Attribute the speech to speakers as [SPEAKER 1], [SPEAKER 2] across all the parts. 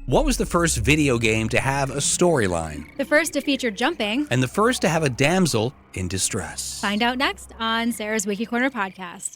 [SPEAKER 1] What was the first video game to have a storyline?
[SPEAKER 2] The first to feature jumping.
[SPEAKER 1] And the first to have a damsel in distress?
[SPEAKER 2] Find out next on Sarah's Wiki Corner podcast.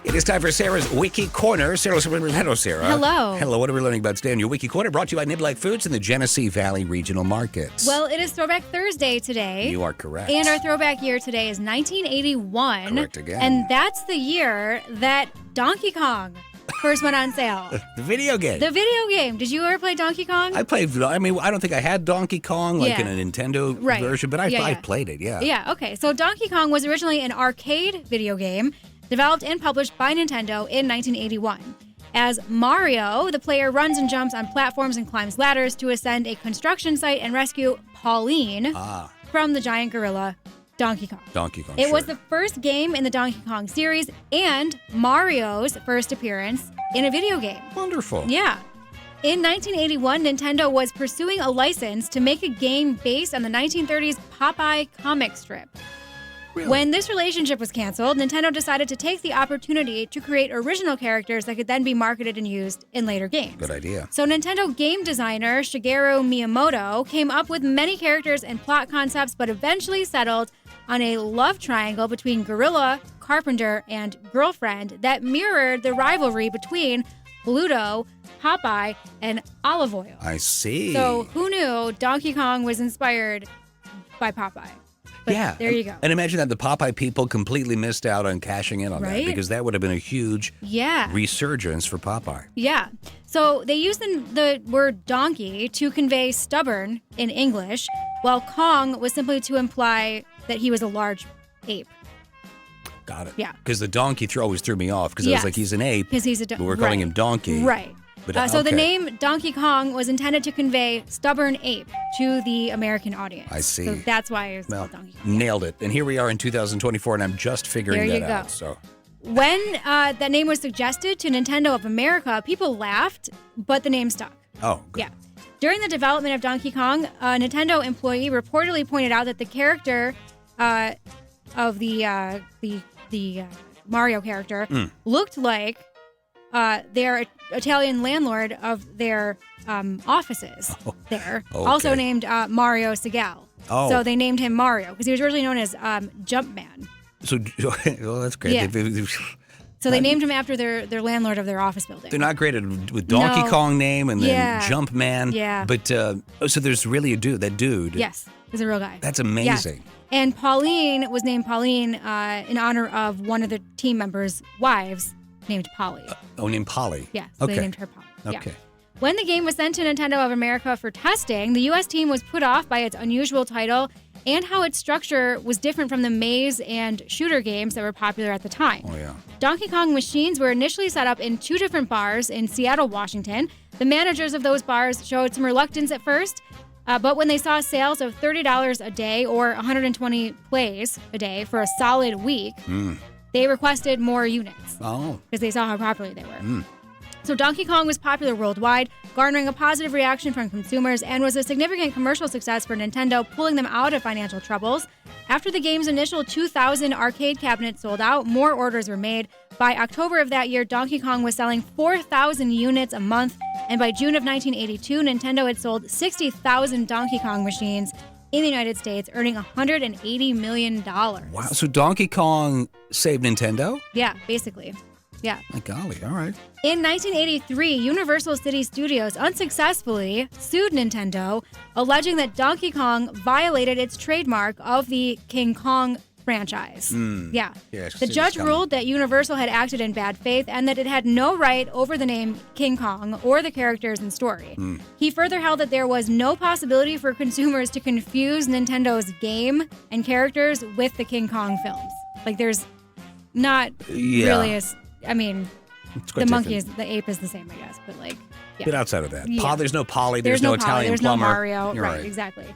[SPEAKER 1] It is time for Sarah's Wiki Corner. Hello, Sarah.
[SPEAKER 2] Hello.
[SPEAKER 1] Hello. What are we learning about today on your Wiki Corner? Brought to you by Niblack Foods and the Genesee Valley Regional Markets.
[SPEAKER 2] Well, it is Throwback Thursday today.
[SPEAKER 1] You are correct.
[SPEAKER 2] And our throwback year today is 1981.
[SPEAKER 1] Correct again.
[SPEAKER 2] And that's the year that Donkey Kong first went on sale.
[SPEAKER 1] The video game.
[SPEAKER 2] The video game. Did you ever play Donkey Kong?
[SPEAKER 1] I don't think I had Donkey Kong in a Nintendo version, but I played it, yeah.
[SPEAKER 2] Yeah, okay. So Donkey Kong was originally an arcade video game developed and published by Nintendo in 1981. As Mario, the player runs and jumps on platforms and climbs ladders to ascend a construction site and rescue Pauline from the giant gorilla Donkey Kong. It was the first game in the Donkey Kong series and Mario's first appearance in a video game.
[SPEAKER 1] Wonderful.
[SPEAKER 2] Yeah. In 1981, Nintendo was pursuing a license to make a game based on the 1930s Popeye comic strip.
[SPEAKER 1] Really?
[SPEAKER 2] When this relationship was canceled, Nintendo decided to take the opportunity to create original characters that could then be marketed and used in later games.
[SPEAKER 1] Good idea.
[SPEAKER 2] So Nintendo game designer Shigeru Miyamoto came up with many characters and plot concepts, but eventually settled on a love triangle between Gorilla, Carpenter, and Girlfriend that mirrored the rivalry between Bluto, Popeye, and Olive Oil.
[SPEAKER 1] I see.
[SPEAKER 2] So who knew Donkey Kong was inspired by Popeye? But there you go.
[SPEAKER 1] And imagine that the Popeye people completely missed out on cashing in on that, because that would have been a huge resurgence for Popeye.
[SPEAKER 2] Yeah. So they used the word donkey to convey stubborn in English, while Kong was simply to imply that he was a large ape.
[SPEAKER 1] Got it.
[SPEAKER 2] Yeah.
[SPEAKER 1] Because the donkey always threw me off, because I was like, he's an ape.
[SPEAKER 2] Because he's a
[SPEAKER 1] but we're calling him Donkey.
[SPEAKER 2] Right.
[SPEAKER 1] But,
[SPEAKER 2] so the name Donkey Kong was intended to convey stubborn ape to the American audience.
[SPEAKER 1] I see.
[SPEAKER 2] So that's why it's called Donkey Kong.
[SPEAKER 1] Nailed it. And here we are in 2024, and I'm just figuring that out. So
[SPEAKER 2] when that name was suggested to Nintendo of America, people laughed, but the name stuck.
[SPEAKER 1] Oh, good.
[SPEAKER 2] Yeah. During the development of Donkey Kong, a Nintendo employee reportedly pointed out that the character of the Mario character looked like their Italian landlord of their offices there, also named Mario Segal.
[SPEAKER 1] Oh.
[SPEAKER 2] So they named him Mario because he was originally known as Jumpman.
[SPEAKER 1] So, well, that's great.
[SPEAKER 2] Yeah. So they named him after their landlord of their office building.
[SPEAKER 1] They're not great with Donkey Kong name and then Jumpman.
[SPEAKER 2] Yeah.
[SPEAKER 1] But, so there's really a dude, that dude.
[SPEAKER 2] Yes, he's a real guy.
[SPEAKER 1] That's amazing.
[SPEAKER 2] Yes. And Pauline was named Pauline in honor of one of the team members' wives, named Polly.
[SPEAKER 1] Named Polly.
[SPEAKER 2] Yeah, so they named her Polly.
[SPEAKER 1] Okay.
[SPEAKER 2] Yeah. When the game was sent to Nintendo of America for testing, the U.S. team was put off by its unusual title and how its structure was different from the maze and shooter games that were popular at the time.
[SPEAKER 1] Oh, yeah.
[SPEAKER 2] Donkey Kong machines were initially set up in 2 different bars in Seattle, Washington. The managers of those bars showed some reluctance at first, but when they saw sales of $30 a day or 120 plays a day for a solid week, they requested more units because they saw how popular they were. So Donkey Kong was popular worldwide, garnering a positive reaction from consumers and was a significant commercial success for Nintendo, pulling them out of financial troubles. After the game's initial 2,000 arcade cabinets sold out, more orders were made. By October of that year, Donkey Kong was selling 4,000 units a month, and by June of 1982, Nintendo had sold 60,000 Donkey Kong machines in the United States, earning $180 million. Wow,
[SPEAKER 1] so Donkey Kong saved Nintendo?
[SPEAKER 2] Yeah, basically. Yeah.
[SPEAKER 1] My golly, all right.
[SPEAKER 2] In 1983, Universal City Studios unsuccessfully sued Nintendo, alleging that Donkey Kong violated its trademark of the King Kong franchise. Yeah. The judge ruled that Universal had acted in bad faith and that it had no right over the name King Kong or the characters and story. He further held that there was no possibility for consumers to confuse Nintendo's game and characters with the King Kong films. Like, there's not really the monkey the ape is the same, I guess, but like,
[SPEAKER 1] But outside of that, there's no Polly, there's no Italian
[SPEAKER 2] there's
[SPEAKER 1] plumber.
[SPEAKER 2] No Mario, right, exactly.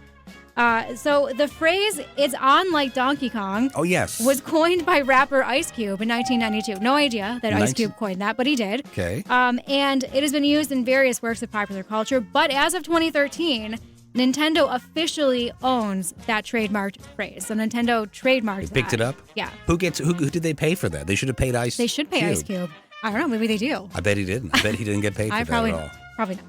[SPEAKER 2] So the phrase "it's on like Donkey Kong" was coined by rapper Ice Cube in 1992. No idea that Ice Cube coined that, but he did.
[SPEAKER 1] Okay.
[SPEAKER 2] And it has been used in various works of popular culture. But as of 2013, Nintendo officially owns that trademarked phrase. So Nintendo trademarked
[SPEAKER 1] They picked it up?
[SPEAKER 2] Yeah.
[SPEAKER 1] Who did they pay for that? They should have paid Ice Cube.
[SPEAKER 2] They should pay Ice Cube. I don't know. Maybe they do.
[SPEAKER 1] I bet he didn't. I bet he didn't get paid for that at all.
[SPEAKER 2] Probably not.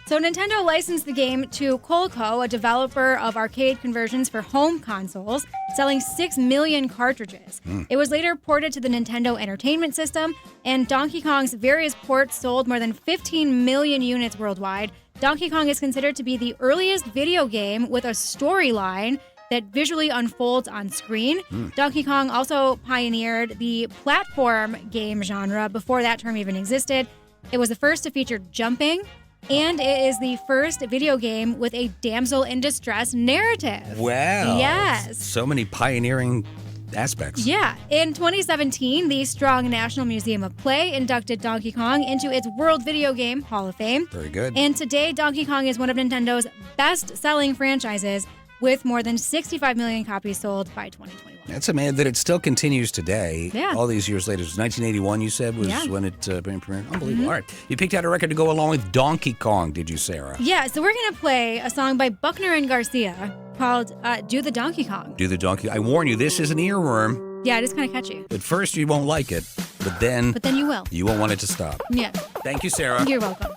[SPEAKER 2] So Nintendo licensed the game to Coleco, a developer of arcade conversions for home consoles, selling 6 million cartridges. It was later ported to the Nintendo Entertainment System, and Donkey Kong's various ports sold more than 15 million units worldwide. Donkey Kong is considered to be the earliest video game with a storyline that visually unfolds on screen. Donkey Kong also pioneered the platform game genre before that term even existed. It was the first to feature jumping, and it is the first video game with a damsel in distress narrative.
[SPEAKER 1] Wow.
[SPEAKER 2] Yes.
[SPEAKER 1] So many pioneering aspects.
[SPEAKER 2] Yeah. In 2017, the Strong National Museum of Play inducted Donkey Kong into its World Video Game Hall of Fame.
[SPEAKER 1] Very good.
[SPEAKER 2] And today, Donkey Kong is one of Nintendo's best-selling franchises, with more than 65 million copies sold by 2021.
[SPEAKER 1] That's amazing that it still continues today.
[SPEAKER 2] Yeah.
[SPEAKER 1] All these years later. It was 1981, you said, was when it premiered. Unbelievable. All right. You picked out a record to go along with Donkey Kong, did you, Sarah?
[SPEAKER 2] Yeah, so we're going to play a song by Buckner and Garcia called Do the Donkey Kong.
[SPEAKER 1] Do the Donkey. I warn you, this is an earworm.
[SPEAKER 2] Yeah, it is kind of catchy.
[SPEAKER 1] At first, you won't like it, but then
[SPEAKER 2] you will.
[SPEAKER 1] You won't want it to stop.
[SPEAKER 2] Yeah.
[SPEAKER 1] Thank you, Sarah.
[SPEAKER 2] You're welcome.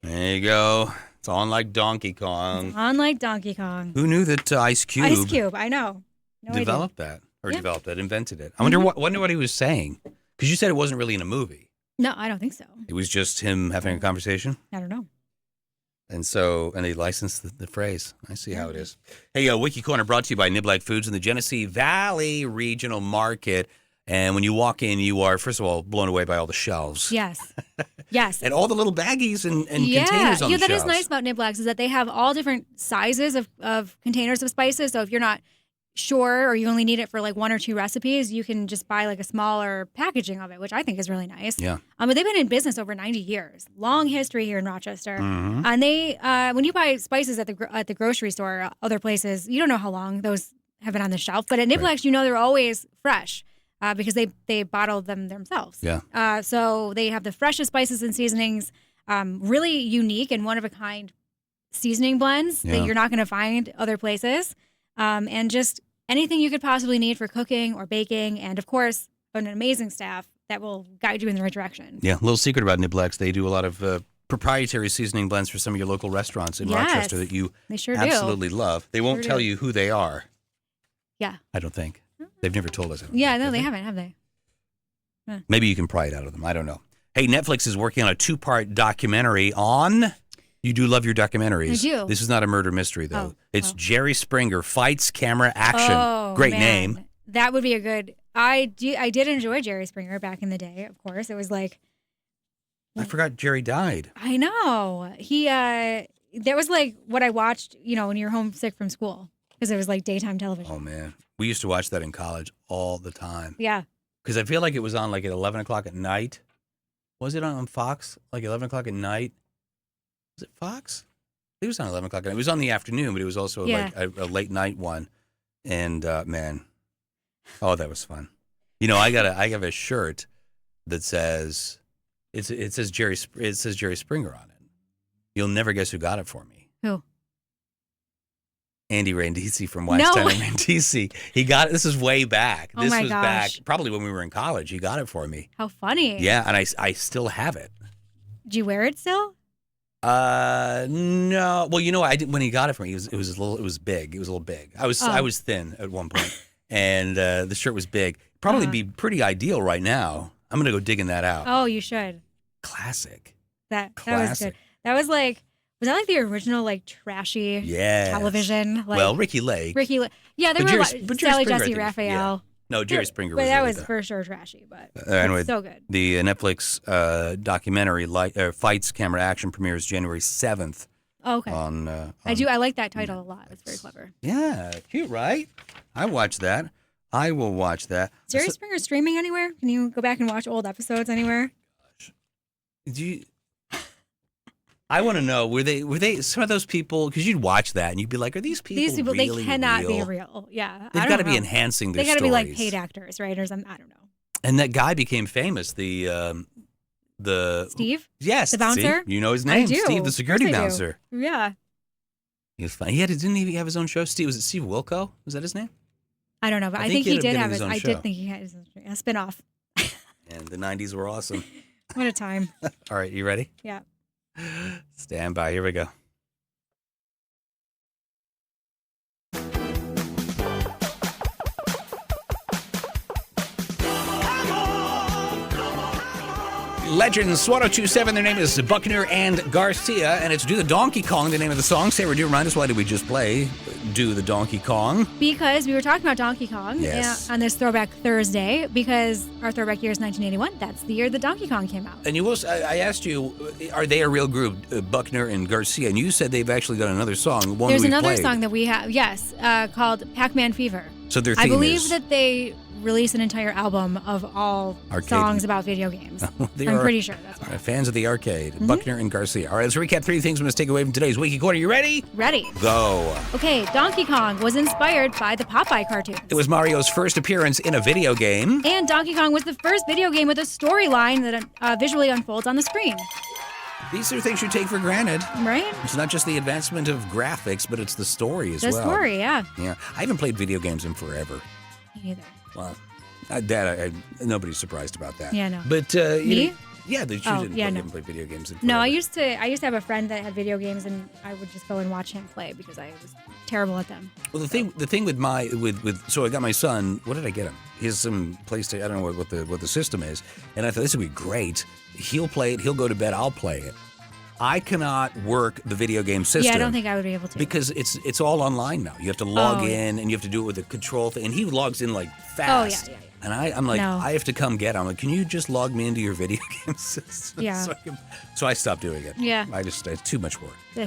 [SPEAKER 1] There you go. It's on like Donkey Kong.
[SPEAKER 2] On like Donkey Kong.
[SPEAKER 1] Who knew that Ice Cube
[SPEAKER 2] I know.
[SPEAKER 1] developed that or developed that, invented it? I wonder what he was saying, because you said it wasn't really in a movie.
[SPEAKER 2] No, I don't think so.
[SPEAKER 1] It was just him having a conversation.
[SPEAKER 2] I don't know.
[SPEAKER 1] And they licensed the phrase. I see how it is. Hey, Wiki Corner brought to you by Niblack Foods in the Genesee Valley Regional Market. And when you walk in, you are, first of all, blown away by all the shelves.
[SPEAKER 2] Yes. Yes.
[SPEAKER 1] And all the little baggies and containers on the shelves.
[SPEAKER 2] Yeah, that is nice about Niblack's, is that they have all different sizes of containers of spices. So if you're not sure or you only need it for like one or two recipes, you can just buy like a smaller packaging of it, which I think is really nice.
[SPEAKER 1] Yeah.
[SPEAKER 2] But they've been in business over 90 years. Long history here in Rochester.
[SPEAKER 1] Mm-hmm.
[SPEAKER 2] And they, when you buy spices at the grocery store, other places, you don't know how long those have been on the shelf. But at Niblack's, you know they're always fresh. Because they bottled them themselves.
[SPEAKER 1] Yeah.
[SPEAKER 2] So they have the freshest spices and seasonings, really unique and one-of-a-kind seasoning blends that you're not going to find other places, and just anything you could possibly need for cooking or baking, and, of course, an amazing staff that will guide you in the right direction.
[SPEAKER 1] Yeah, a little secret about Niblack's. They do a lot of proprietary seasoning blends for some of your local restaurants in Rochester that you absolutely love. They won't tell you who they are.
[SPEAKER 2] Yeah.
[SPEAKER 1] I don't think. They've never told us.
[SPEAKER 2] Yeah, no, they haven't, have they?
[SPEAKER 1] Maybe you can pry it out of them. I don't know. Hey, Netflix is working on a 2-part documentary on... You do love your documentaries.
[SPEAKER 2] I do.
[SPEAKER 1] This is not a murder mystery, though. It's Jerry Springer, Fights, Camera, Action.
[SPEAKER 2] Oh,
[SPEAKER 1] Great
[SPEAKER 2] man.
[SPEAKER 1] name.
[SPEAKER 2] That would be a good... I did enjoy Jerry Springer back in the day, of course. It was like...
[SPEAKER 1] I forgot Jerry died.
[SPEAKER 2] I know. That was like what I watched, when you're homesick from school. Because it was like daytime television.
[SPEAKER 1] Oh, man. We used to watch that in college all the time.
[SPEAKER 2] Yeah.
[SPEAKER 1] Because I feel like it was on like at 11 o'clock at night. Was it on Fox? Like 11 o'clock at night? Was it Fox? It was on 11 o'clock at night. It was on the afternoon, but it was also like a late night one. And man, that was fun. I have a shirt that says it says Jerry Springer on it. You'll never guess who got it for me.
[SPEAKER 2] Who?
[SPEAKER 1] Andy Randisi from Wax Time in Randisi. He got it. This is way back.
[SPEAKER 2] Oh
[SPEAKER 1] this
[SPEAKER 2] my
[SPEAKER 1] was
[SPEAKER 2] gosh.
[SPEAKER 1] back probably when we were in college. He got it for me.
[SPEAKER 2] How funny.
[SPEAKER 1] Yeah, and I still have it.
[SPEAKER 2] Do you wear it still?
[SPEAKER 1] No. Well, I did when he got it for me. It was big. It was a little big. I was thin at one point, and the shirt was big. Probably be pretty ideal right now. I'm gonna go digging that out.
[SPEAKER 2] Oh, you should.
[SPEAKER 1] Classic.
[SPEAKER 2] That was good. That was like. Was that like the original, like, trashy television? Like,
[SPEAKER 1] well, Ricky Lake.
[SPEAKER 2] Yeah, there were Sally Jesse Raphael.
[SPEAKER 1] Yeah. No, Jerry Springer was
[SPEAKER 2] But that
[SPEAKER 1] really
[SPEAKER 2] was for sure trashy, but
[SPEAKER 1] anyway,
[SPEAKER 2] so good.
[SPEAKER 1] The Netflix documentary, Fights, Camera, Action, premieres January 7th.
[SPEAKER 2] Oh, okay. I like that title a lot. It's very clever.
[SPEAKER 1] Yeah, cute, right? I watched that. I will watch that.
[SPEAKER 2] Is Jerry Springer streaming anywhere? Can you go back and watch old episodes anywhere?
[SPEAKER 1] Gosh. I want to know, were they some of those people, because you'd watch that and you'd be like, are these people really
[SPEAKER 2] they cannot
[SPEAKER 1] real?
[SPEAKER 2] be real. Yeah.
[SPEAKER 1] They've got to be enhancing their stories.
[SPEAKER 2] They got to be like paid actors, right? Or something. I don't know.
[SPEAKER 1] And that guy became famous. The
[SPEAKER 2] Steve?
[SPEAKER 1] Yes.
[SPEAKER 2] The bouncer?
[SPEAKER 1] See? You know his name.
[SPEAKER 2] I do.
[SPEAKER 1] Steve, the security
[SPEAKER 2] Of course I do.
[SPEAKER 1] bouncer.
[SPEAKER 2] Yeah.
[SPEAKER 1] He was fun. Didn't he have his own show? Was it Steve Wilco? Was that his name?
[SPEAKER 2] I don't know, but I think he did have his. I did think he had his own spinoff.
[SPEAKER 1] And the 90s were awesome.
[SPEAKER 2] What a time.
[SPEAKER 1] All right, you ready?
[SPEAKER 2] Yeah.
[SPEAKER 1] Stand by. Here we go. Legends 1027, their name is Buckner and Garcia, and it's Do the Donkey Kong, the name of the song. Sarah, do remind us, why did we just play Do the Donkey Kong?
[SPEAKER 2] Because we were talking about Donkey Kong
[SPEAKER 1] Yes.
[SPEAKER 2] on this Throwback Thursday, because our throwback year is 1981. That's the year that Donkey Kong came out.
[SPEAKER 1] And I asked you, are they a real group, Buckner and Garcia? And you said they've actually done another song.
[SPEAKER 2] There's another song that we have, called Pac-Man Fever.
[SPEAKER 1] So their theme
[SPEAKER 2] I believe
[SPEAKER 1] is...
[SPEAKER 2] that they release an entire album of all
[SPEAKER 1] Arcade.
[SPEAKER 2] songs about video games. I'm pretty sure that's right.
[SPEAKER 1] Fans of the arcade, Buckner and Garcia. All right, let's recap 3 things we must take away from today's Wiki Corner. You ready?
[SPEAKER 2] Ready.
[SPEAKER 1] Go.
[SPEAKER 2] Okay, Donkey Kong was inspired by the Popeye cartoons.
[SPEAKER 1] It was Mario's first appearance in a video game.
[SPEAKER 2] And Donkey Kong was the first video game with a storyline that visually unfolds on the screen.
[SPEAKER 1] These are things you take for granted.
[SPEAKER 2] Right?
[SPEAKER 1] It's not just the advancement of graphics, but it's the story as well.
[SPEAKER 2] The story, yeah.
[SPEAKER 1] Yeah. I haven't played video games in forever.
[SPEAKER 2] Me neither.
[SPEAKER 1] Well, nobody's surprised about that.
[SPEAKER 2] Yeah, no.
[SPEAKER 1] But
[SPEAKER 2] Me?
[SPEAKER 1] You didn't
[SPEAKER 2] No.
[SPEAKER 1] play video games in forever.
[SPEAKER 2] No, I used to have a friend that had video games, and I would just go and watch him play because I was terrible at them.
[SPEAKER 1] Well, the thing with so I got my son. What did I get him? He has some PlayStation. I don't know what the system is, and I thought this would be great. He'll play it. He'll go to bed. I'll play it. I cannot work the video game system.
[SPEAKER 2] Yeah, I don't think I would be able to.
[SPEAKER 1] Because it's all online now. You have to log in, and you have to do it with a control thing. And he logs in like fast.
[SPEAKER 2] Oh, yeah.
[SPEAKER 1] And I'm like,
[SPEAKER 2] No.
[SPEAKER 1] I have to come get him. I'm like, can you just log me into your video game system?
[SPEAKER 2] Yeah.
[SPEAKER 1] So I stopped doing it.
[SPEAKER 2] Yeah.
[SPEAKER 1] It's too much work.
[SPEAKER 2] Yeah.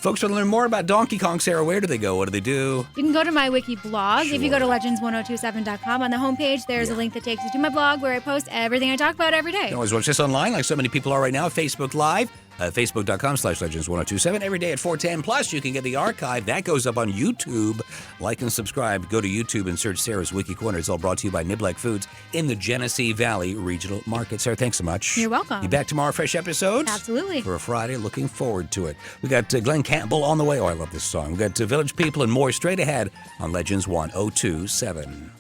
[SPEAKER 1] Folks want to learn more about Donkey Kong, Sarah. Where do they go? What do they do?
[SPEAKER 2] You can go to my Wiki blog. If you go to
[SPEAKER 1] Sure.
[SPEAKER 2] legends1027.com, on the homepage, there's
[SPEAKER 1] Yeah.
[SPEAKER 2] a link that takes you to my blog where I post everything I talk about every day.
[SPEAKER 1] You can always watch this online like so many people are right now. Facebook Live, facebook.com/legends1027. Every day at 4:10. Plus, you can get the archive. That goes up on YouTube. Like and subscribe. Go to YouTube and search Sarah's Wiki Corner. It's all brought to you by Niblack Foods in the Genesee Valley Regional Market. Sarah, thanks so much.
[SPEAKER 2] You're welcome.
[SPEAKER 1] You back tomorrow, fresh episodes?
[SPEAKER 2] Absolutely.
[SPEAKER 1] For a Friday. Looking forward to it. We got Glenn Campbell on the way. Oh, I love this song. We got Village People and more straight ahead on Legends 1027.